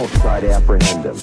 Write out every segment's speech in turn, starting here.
Don't try to apprehend him.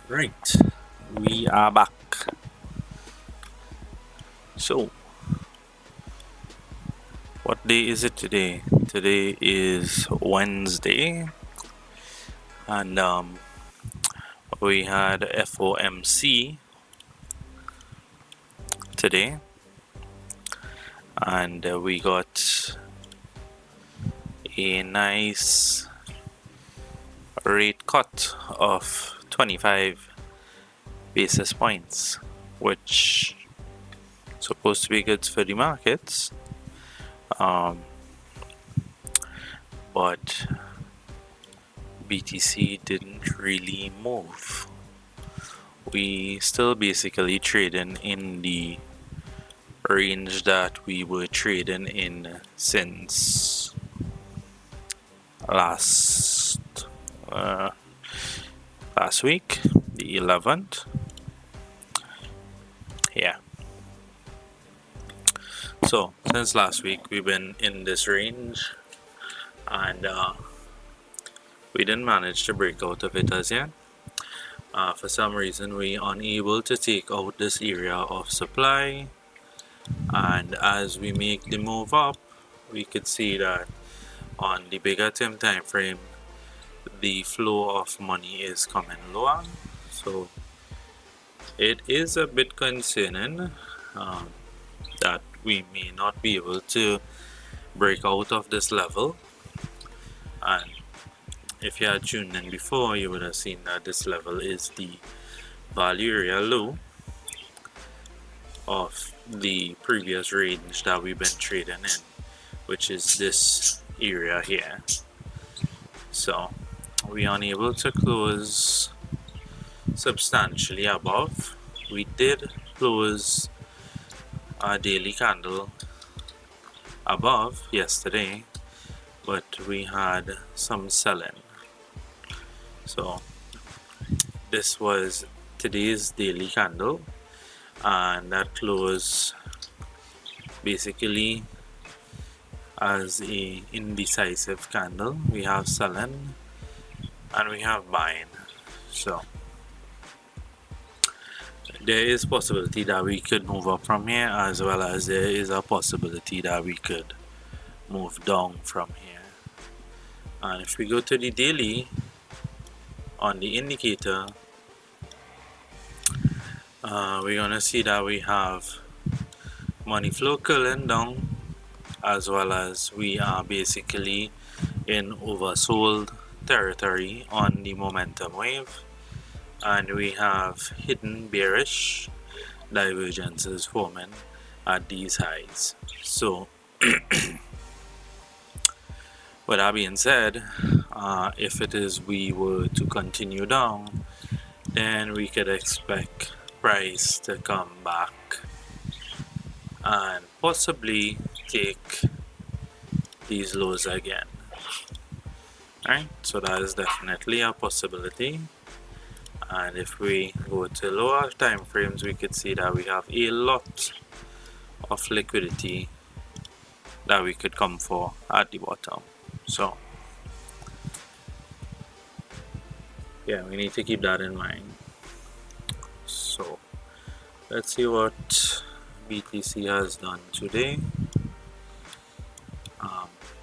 Right, we are back. So, what day is it today? Today is Wednesday, and we had FOMC today, and we got a nice rate cut of 25 basis points, which is supposed to be good for the markets, but BTC didn't really move. We still basically trading in the range that we were trading in since last week, the 11th. Yeah. So since last week we've been in this range, and we didn't manage to break out of it as yet. For some reason we unable to take out this area of supply, and as we make the move up, we could see that on the bigger term time frame the flow of money is coming lower. So it is a bit concerning that we may not be able to break out of this level. And if you had tuned in before, you would have seen that this level is the value area low of the previous range that we've been trading in, which is this area here. So we are unable to close substantially above. We did close our daily candle above yesterday, but we had some selling. So this was today's daily candle, and that closed basically as a indecisive candle. We have selling and we have buying. So there is possibility that we could move up from here, as well as there is a possibility that we could move down from here. And if we go to the daily on the indicator, we're gonna see that we have money flow curling down, as well as we are basically in oversold territory on the momentum wave, and we have hidden bearish divergences forming at these highs. So with that being said, if it is we were to continue down, then we could expect price to come back and possibly take these lows again. Alright, so that is definitely a possibility. And if we go to lower time frames, we could see that we have a lot of liquidity that we could come for at the bottom. So yeah, we need to keep that in mind. So let's see what BTC has done today.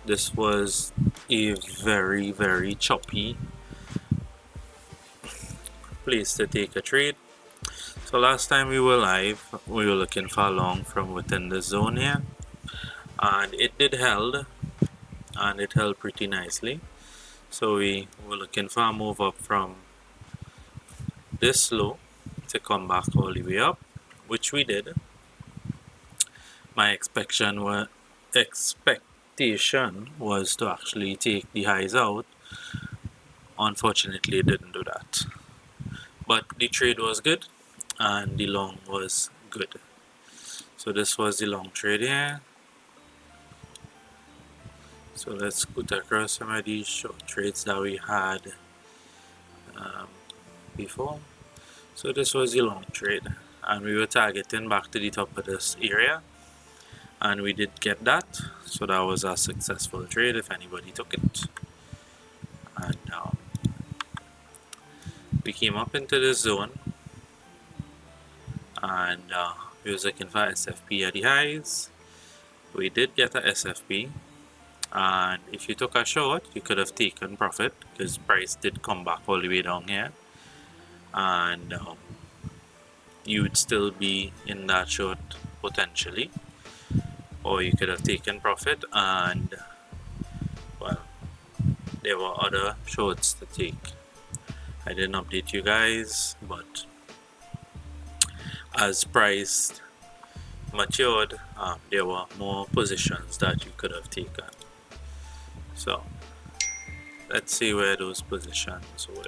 This was a very choppy place to take a trade. So last time we were live, we were looking for a long from within the zone here, and it did held, and it held pretty nicely. So we were looking for a move up from this low to come back all the way up, which we did. My expectation was to actually take the highs out. Unfortunately, it didn't do that. But the trade was good and the long was good. So this was the long trade here. So let's put across some of these short trades that we had before. So this was the long trade, and we were targeting back to the top of this area, and we did get that. So that was a successful trade if anybody took it. And we came up into this zone, and we was looking for SFP at the highs. We did get a SFP, and if you took a short, you could have taken profit because price did come back all the way down here, and you would still be in that short potentially, or you could have taken profit, and well, there were other shorts to take. I didn't update you guys, but as price matured, there were more positions that you could have taken. So let's see where those positions were.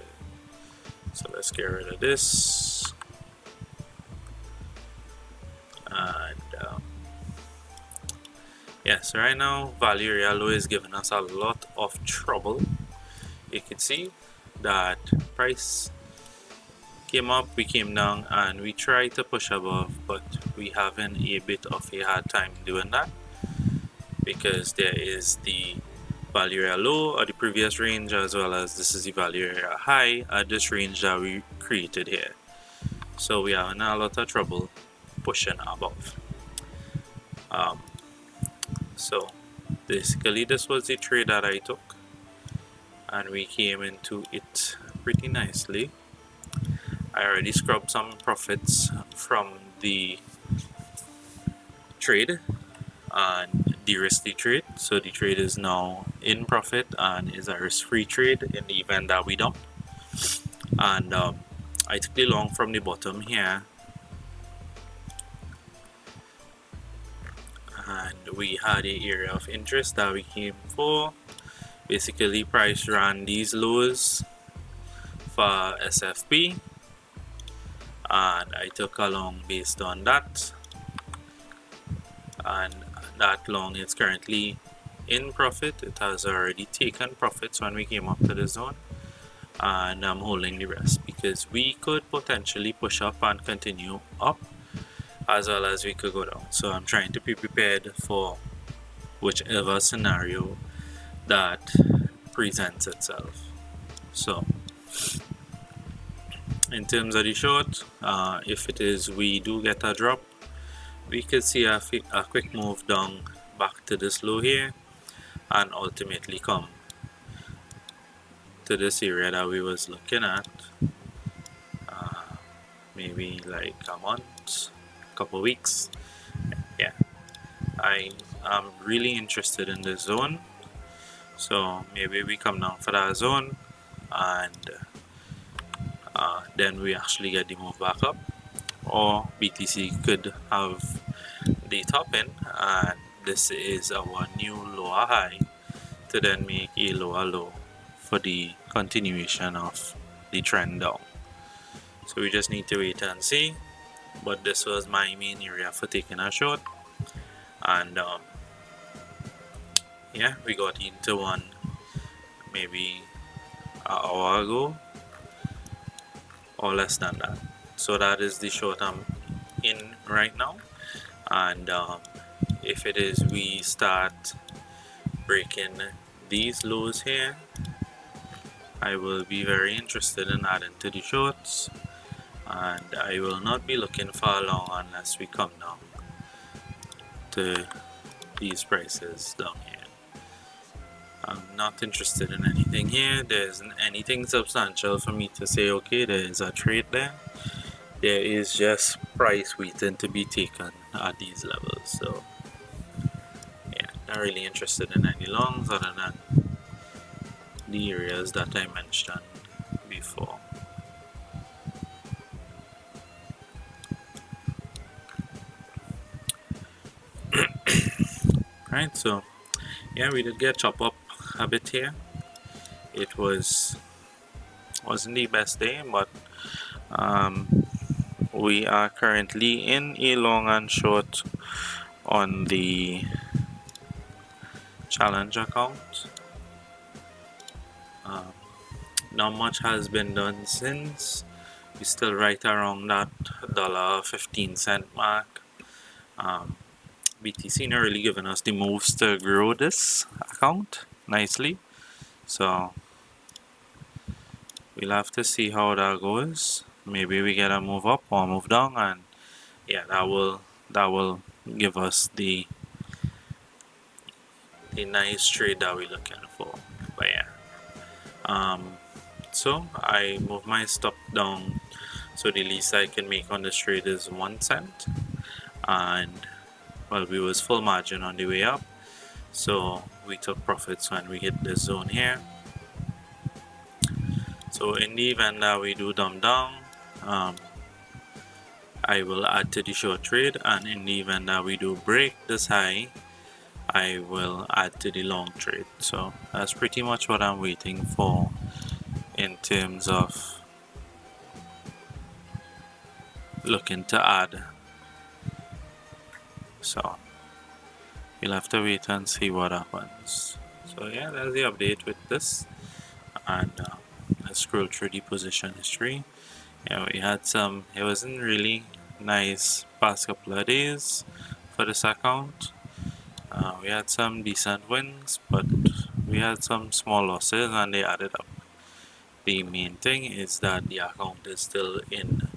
So let's get rid of this, and yes, right now value area low is giving us a lot of trouble. You can see that price came up, we came down, and we tried to push above, but we having a bit of a hard time doing that because there is the value area low or the previous range, as well as this is the value area high at this range that we created here. So we are in a lot of trouble pushing above. So basically this was the trade that I took, and we came into it pretty nicely. I already scrubbed some profits from the trade and de-risked the trade, so the trade is now in profit and is a risk-free trade in the event that we dump. And I took the long from the bottom here, and we had an area of interest that we came for. Basically price ran these lows for SFP, and I took a long based on that, and that long is currently in profit. It has already taken profits when we came up to the zone, and I'm holding the rest because we could potentially push up and continue up, as well as we could go down. So I'm trying to be prepared for whichever scenario that presents itself. So in terms of the short, if it is we do get a drop, we could see a quick move down back to this low here, and ultimately come to this area that we was looking at, maybe like a month, couple weeks. Yeah, I am really interested in this zone, so maybe we come down for that zone and then we actually get the move back up, or BTC could have the top end, and this is our new lower high to then make a lower low for the continuation of the trend down. So we just need to wait and see, but this was my main area for taking a short, and yeah, we got into one maybe an hour ago or less than that. So that is the short I'm in right now, and if it is we start breaking these lows here, I will be very interested in adding to the shorts, and I will not be looking for long unless we come down to these prices down here. I'm not interested in anything here. There isn't anything substantial for me to say, okay, there is a trade there. There is just price waiting to be taken at these levels. So yeah, not really interested in any longs other than the areas that I mentioned before. Right, so yeah, we did get chop up a bit here. It wasn't the best day, but we are currently in a long and short on the challenge account. Not much has been done since. We're still right around that $1.15 mark. BTC not really giving us the moves to grow this account nicely, so we'll have to see how that goes. Maybe we get a move up or move down, and yeah, that will give us the nice trade that we're looking for. But yeah, so I move my stop down, so the least I can make on this trade is 1 cent, and well, we was full margin on the way up, so we took profits when we hit this zone here. So in the event that we do dump down, I will add to the short trade, and in the event that we do break this high, I will add to the long trade. So that's pretty much what I'm waiting for in terms of looking to add. So we'll have to wait and see what happens. So yeah, that's the update with this, and let's scroll through the position history. Yeah, we had some, it wasn't really nice past couple of days for this account. We had some decent wins, but we had some small losses and they added up. The main thing is that the account is still in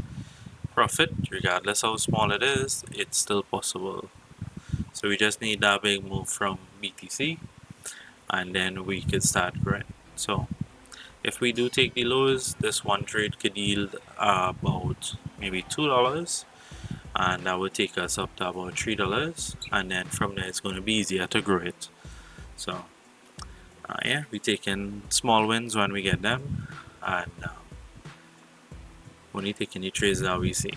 profit, regardless how small it is, it's still possible. So we just need that big move from BTC, and then we could start growing. So if we do take the lows, this one trade could yield about maybe $2, and that would take us up to about $3, and then from there it's going to be easier to grow it. So yeah, we're taking small wins when we get them, and only taking the trades that we see.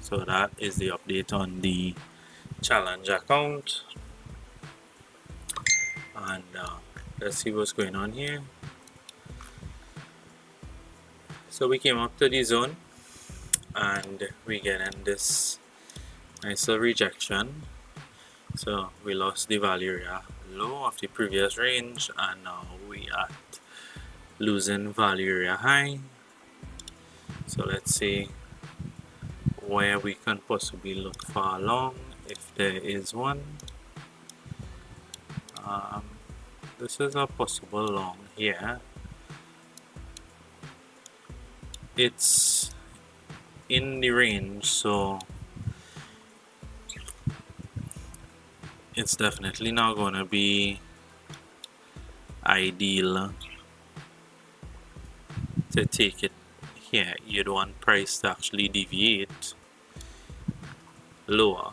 So that is the update on the challenge account, and let's see what's going on here. So we came up to the zone, and we get in this nice little rejection. So we lost the value area low of the previous range, and now we are losing value area high. So let's see where we can possibly look for a long, if there is one. This is a possible long here. It's in the range, so it's definitely not going to be ideal to take it here. You'd want price to actually deviate lower.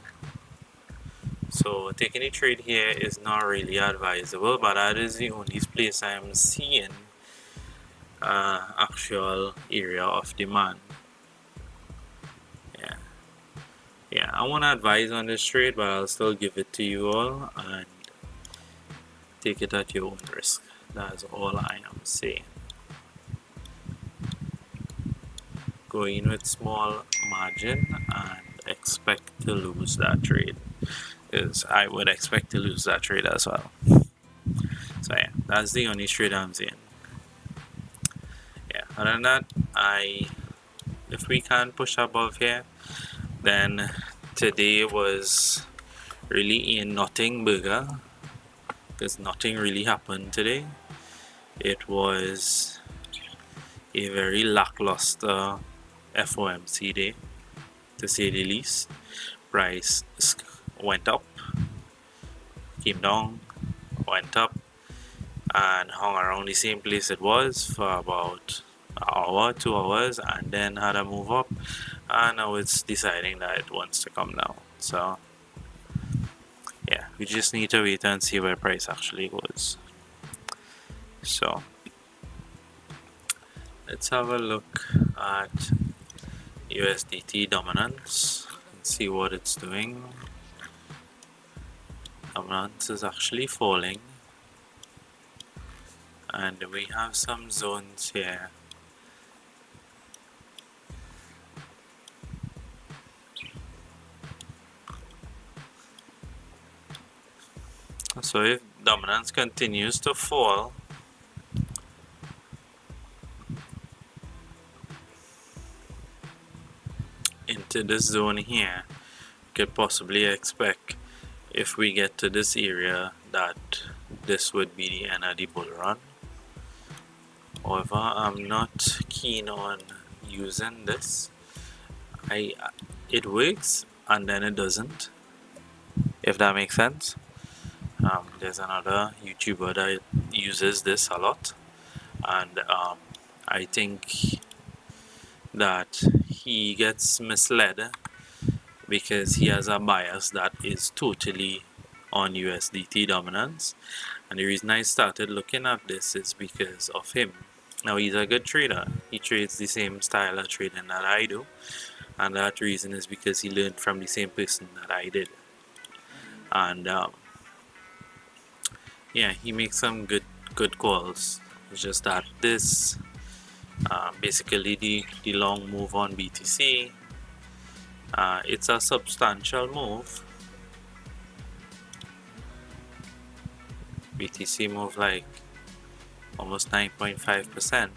So taking a trade here is not really advisable, but that is the only place I'm seeing actual area of demand. Yeah, I won't advise on this trade, but I'll still give it to you all and take it at your own risk. That's all I am saying. Go in with small margin and expect to lose that trade, because I would expect to lose that trade as well. So yeah, that's the only trade I'm seeing. Yeah, other than that, if we can push above here, then today was really a nothing burger, because nothing really happened today. It was a very lackluster FOMC day, to say the least. Price went up, came down, went up, and hung around the same place it was for about an hour, 2 hours, and then had a move up, and now it's deciding that it wants to come down. So yeah, we just need to wait and see where price actually goes. So let's have a look at USDT dominance and see what it's doing. Dominance is actually falling, and we have some zones here. So if dominance continues to fall, into this zone here, could possibly expect, if we get to this area, that this would be the end of the bull run. However, I'm not keen on using this. It works and then it doesn't, if that makes sense. There's another YouTuber that uses this a lot, and I think that he gets misled because he has a bias that is totally on USDT dominance. And the reason I started looking at this is because of him. Now, he's a good trader. He trades the same style of trading that I do, and that reason is because he learned from the same person that I did. And yeah, he makes some good calls. It's just that this basically the long move on BTC, it's a substantial move. BTC moved like almost 9.5%.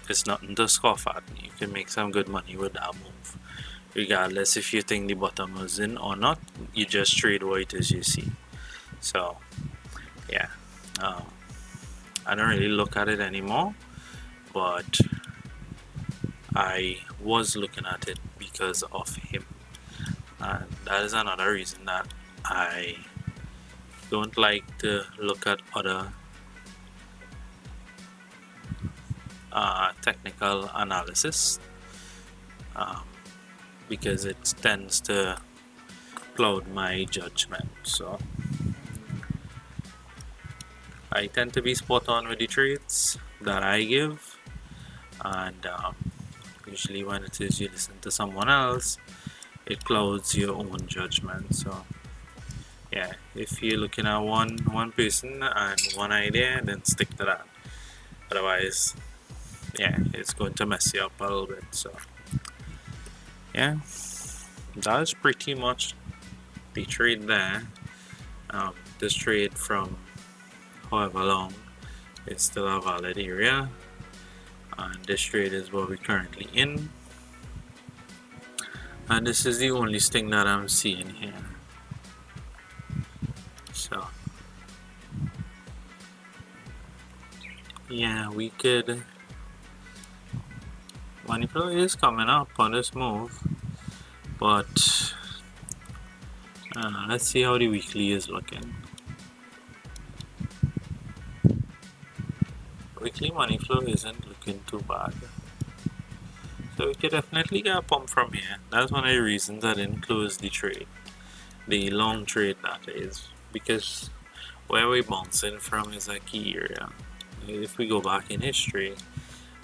It's nothing to scoff at. You can make some good money with that move, regardless if you think the bottom was in or not. You just trade what it is you see. So yeah, I don't really look at it anymore, but I was looking at it because of him, and that is another reason that I don't like to look at other technical analysis, because it tends to cloud my judgment. So I tend to be spot on with the trades that I give, and usually when it is you listen to someone else, it clouds your own judgment. So yeah, if you're looking at one person and one idea, then stick to that. Otherwise, yeah, it's going to mess you up a little bit. So yeah, that's pretty much the trade there. This trade from however long is still a valid area, and this trade is what we're currently in, and this is the only thing that I'm seeing here. So yeah, we could, money flow is coming up on this move, but let's see how the weekly is looking. Weekly money flow isn't looking too bad, so we could definitely get a pump from here. That's one of the reasons I didn't close the trade, the long trade that is, because where we're bouncing from is a key area. if we go back in history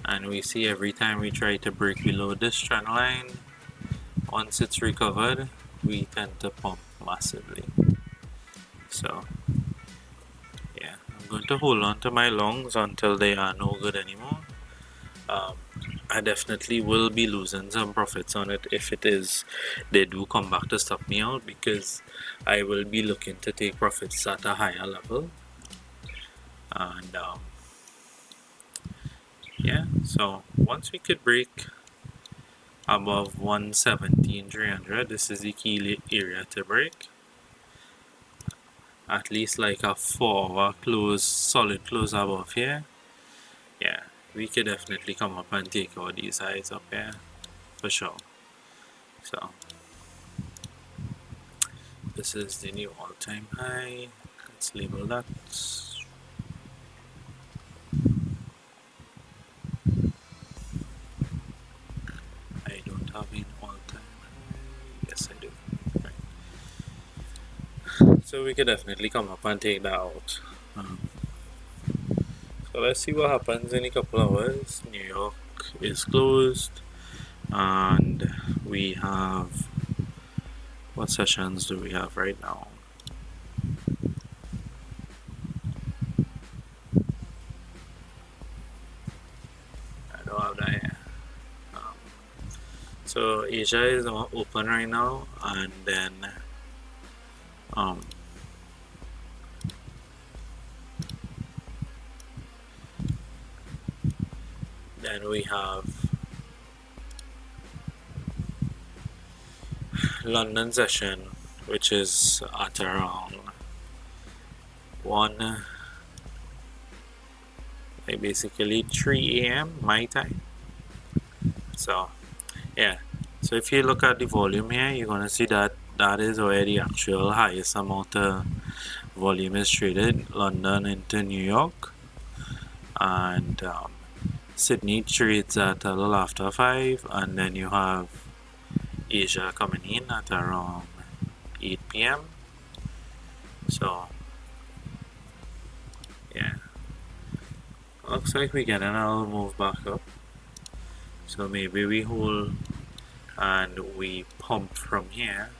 and we see every time we try to break below this trend line, once it's recovered, we tend to pump massively. So yeah, I'm going to hold on to my longs until they are no good anymore. I definitely will be losing some profits on it if they do come back to stop me out, because I will be looking to take profits at a higher level. And yeah, so once we could break above 117,300, this is the key area to break. At least like a 4-hour close, solid close above here. Yeah, we could definitely come up and take out these highs up here for sure. So this is the new all-time high. Let's label that. I don't have an all-time high. Yes, I do. Right. So we could definitely come up and take that out. So let's see what happens in a couple hours. New York is closed, and we have, what sessions do we have right now? I don't have that here. So Asia is open right now, and then we have London session, which is at around 1, like basically 3 a.m. my time. So yeah, so if you look at the volume here, you're gonna see that that is where the actual highest amount of volume is traded, London into New York, and Sydney trades at a little after 5, and then you have Asia coming in at around 8 p.m. So yeah, looks like we're getting a little move back up. So maybe we hold and we pump from here.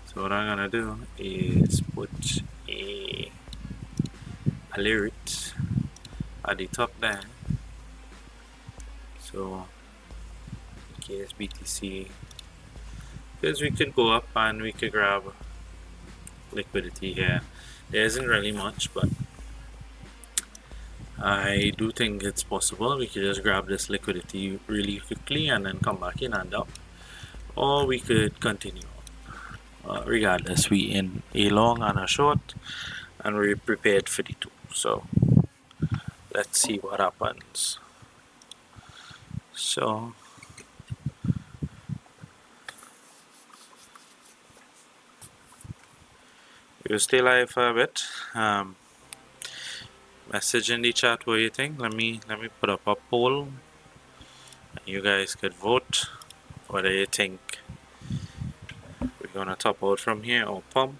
So what I'm gonna do is put a alert at the top there. So in case BTC, because we could go up and we could grab liquidity here. There isn't really much, but I do think it's possible. We could just grab this liquidity really quickly and then come back in and up, or we could continue. Regardless, we in a long and a short, and we're prepared for the two. So let's see what happens. So we'll stay live for a bit. Message in the chat what you think. Let me put up a poll. You guys could vote whether you think we're gonna top out from here or pump.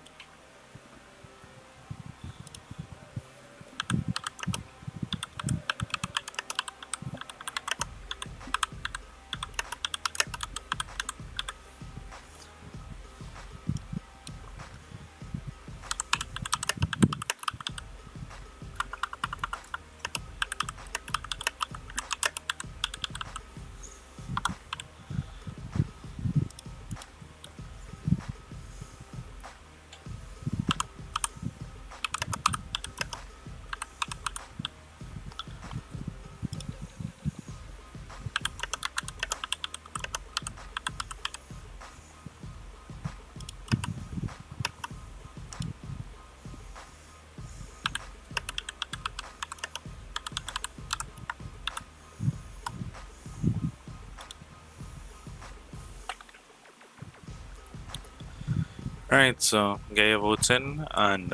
Alright, so get your votes in, and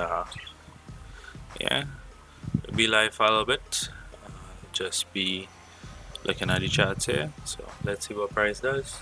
yeah, we'll be live for a little bit. Just be looking at the charts here. So let's see what price does.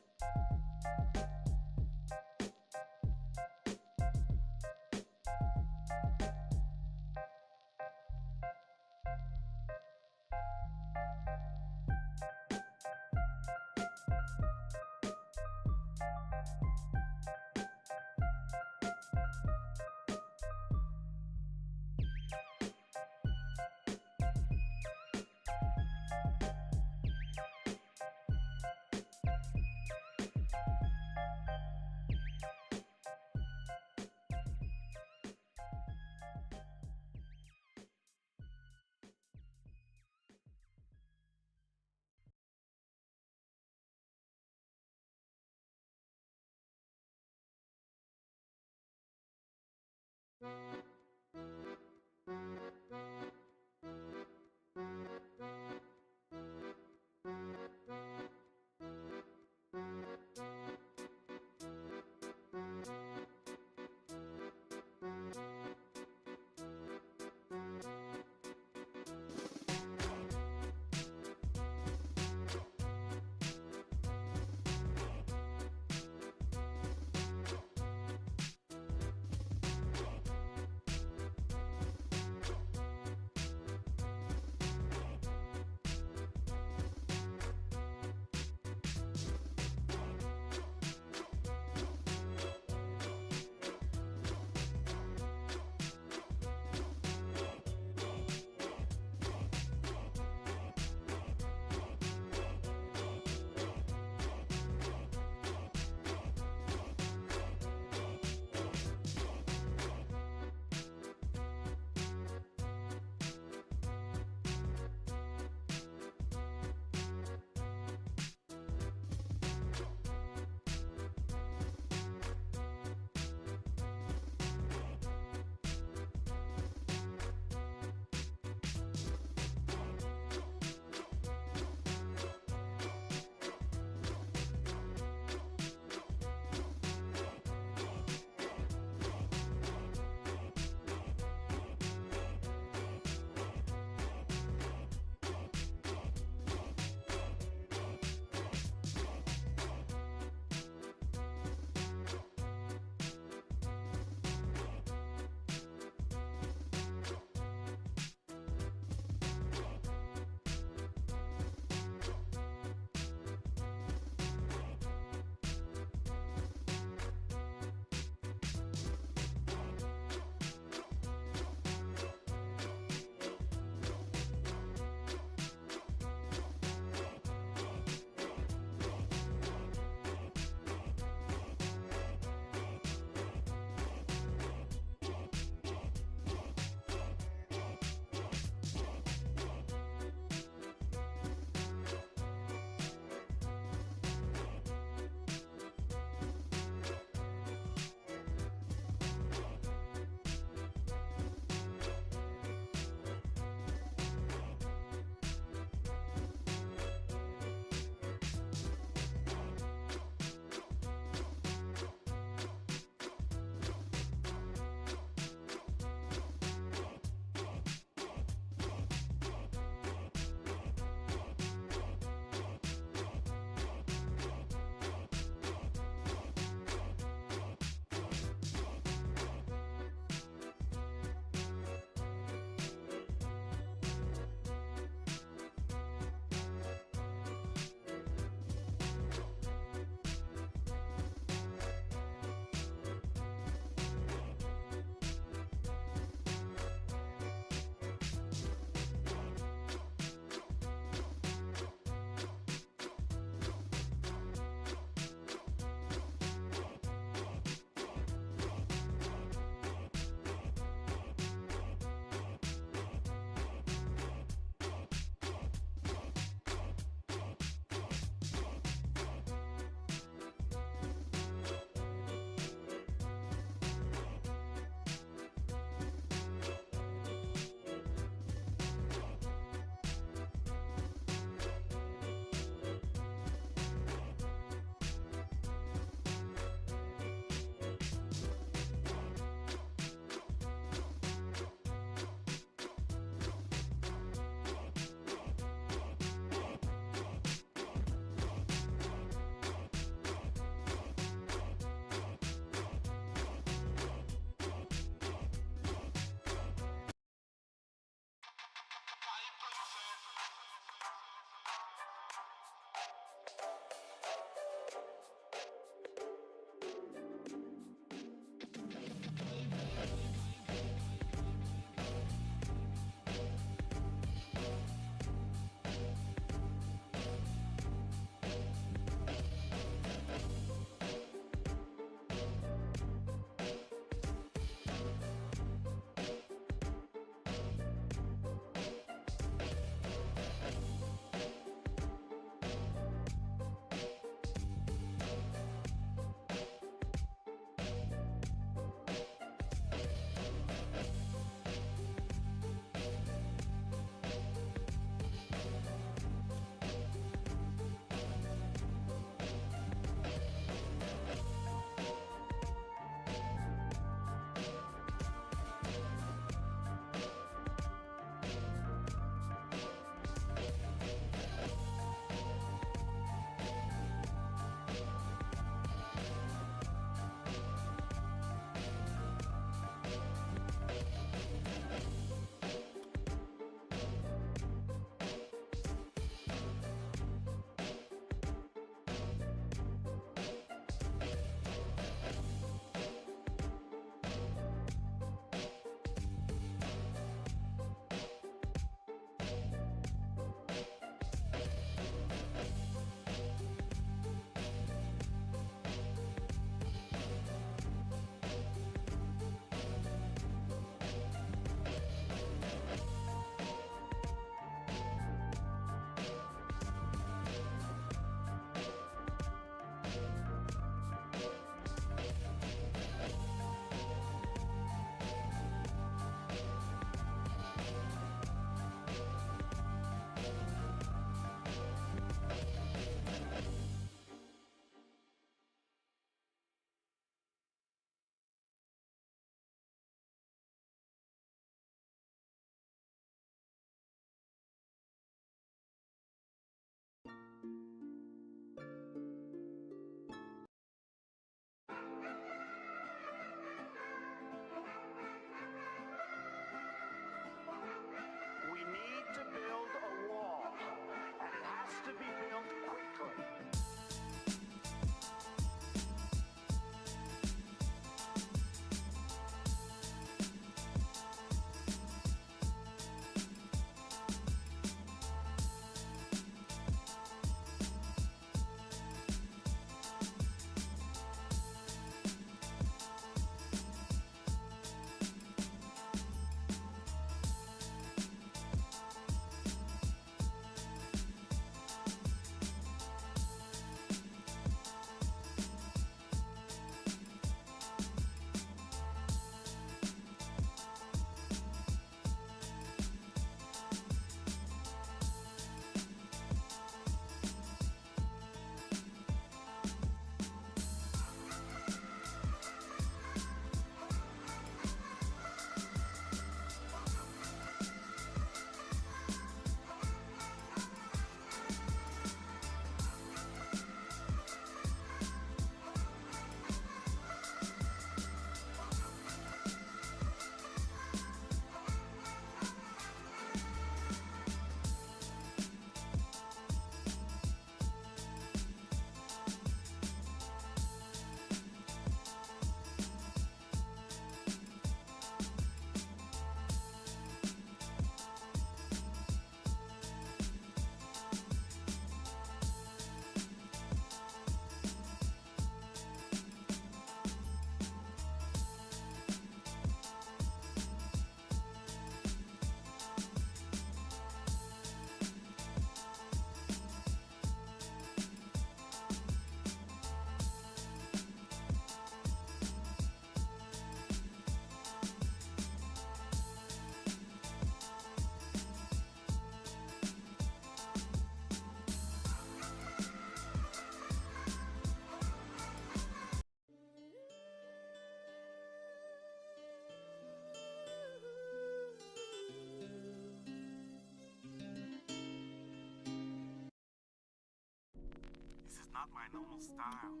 not my normal style.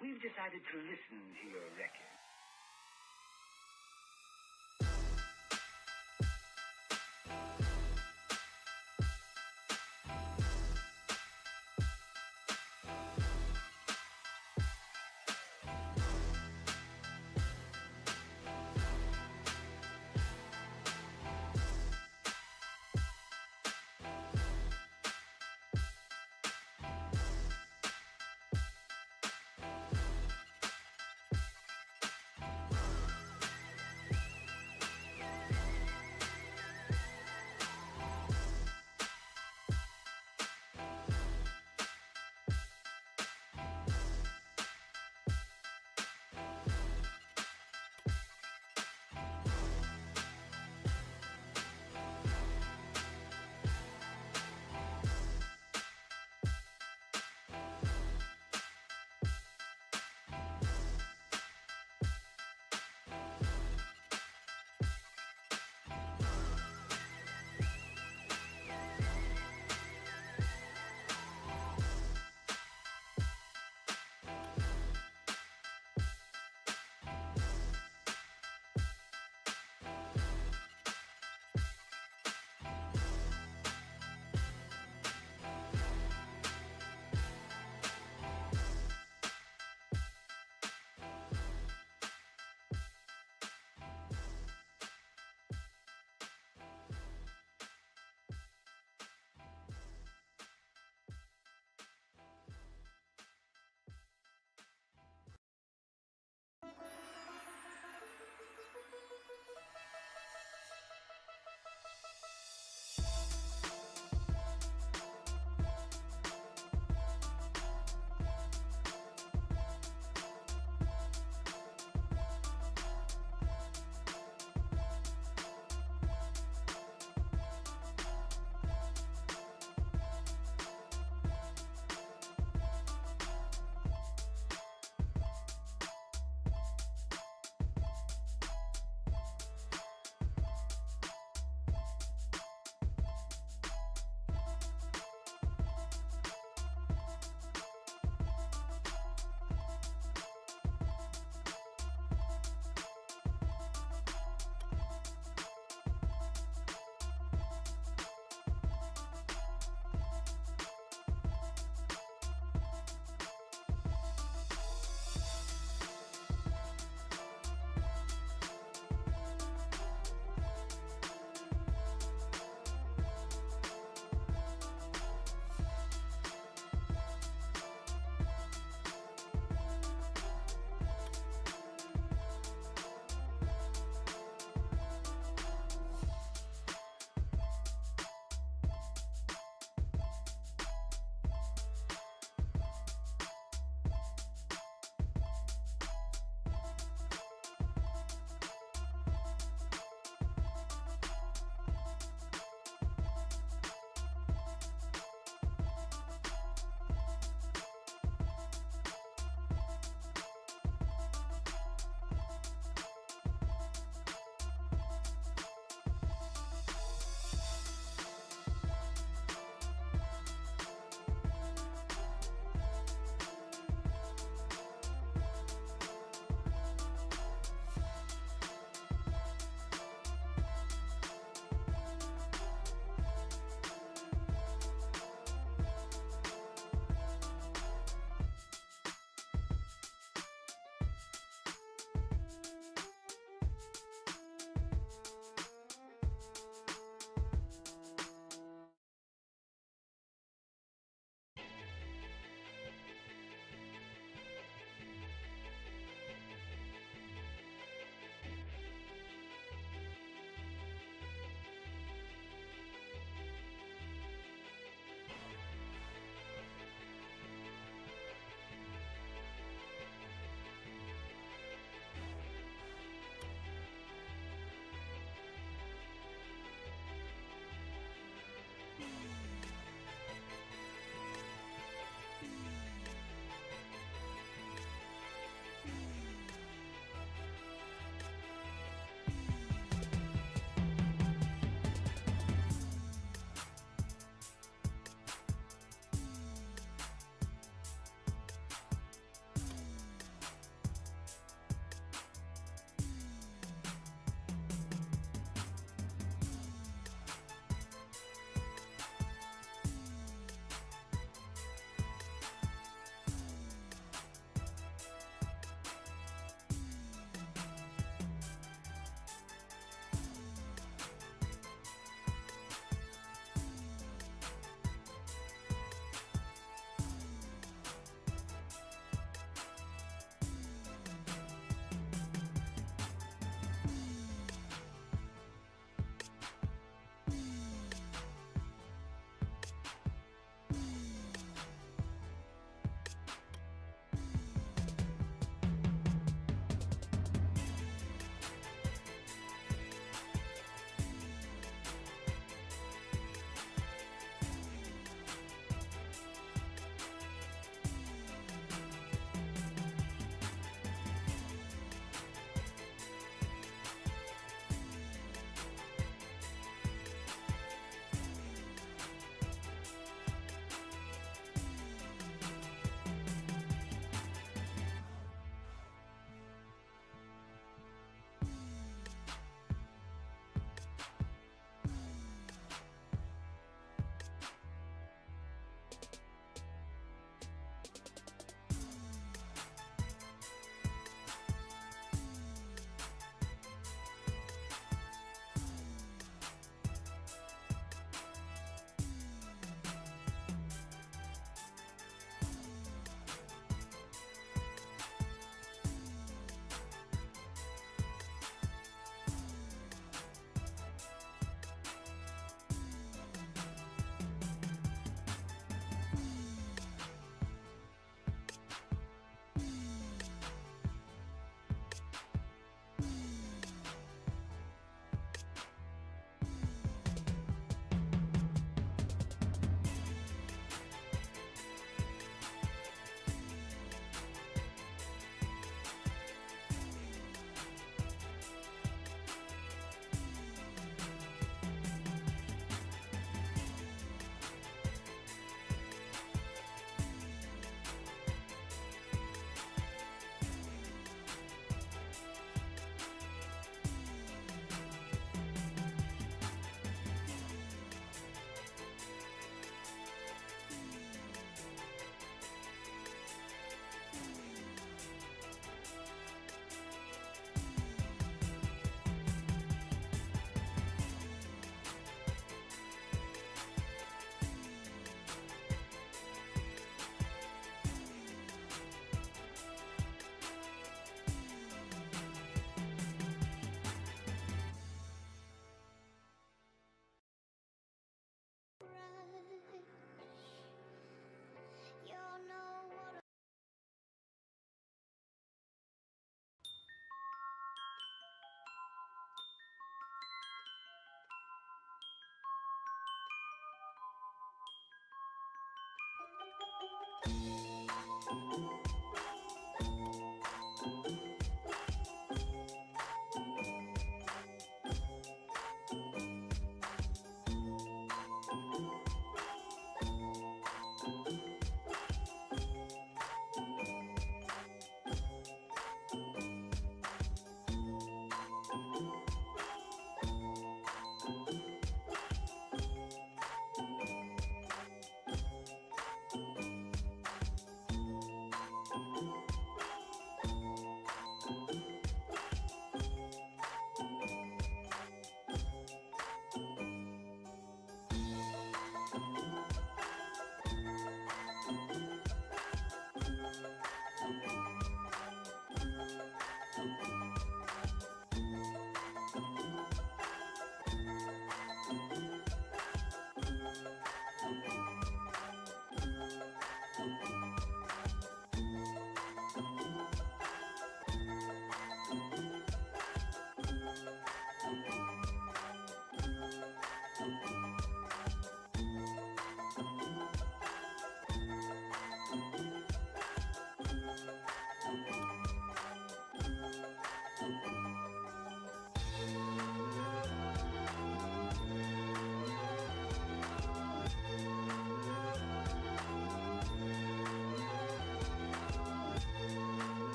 We've decided to listen to your record.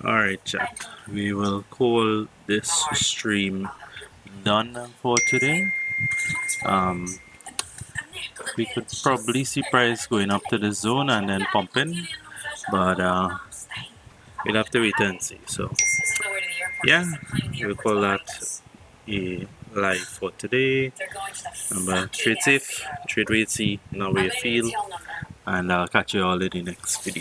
Alright, chat. We will call this stream done for today. We could probably see price going up to the zone and then pumping, but we'll have to wait and see. So, yeah, we'll call that a live for today. Remember, trade safe, trade wait, see, know where you feel, and I'll catch you all in the next video.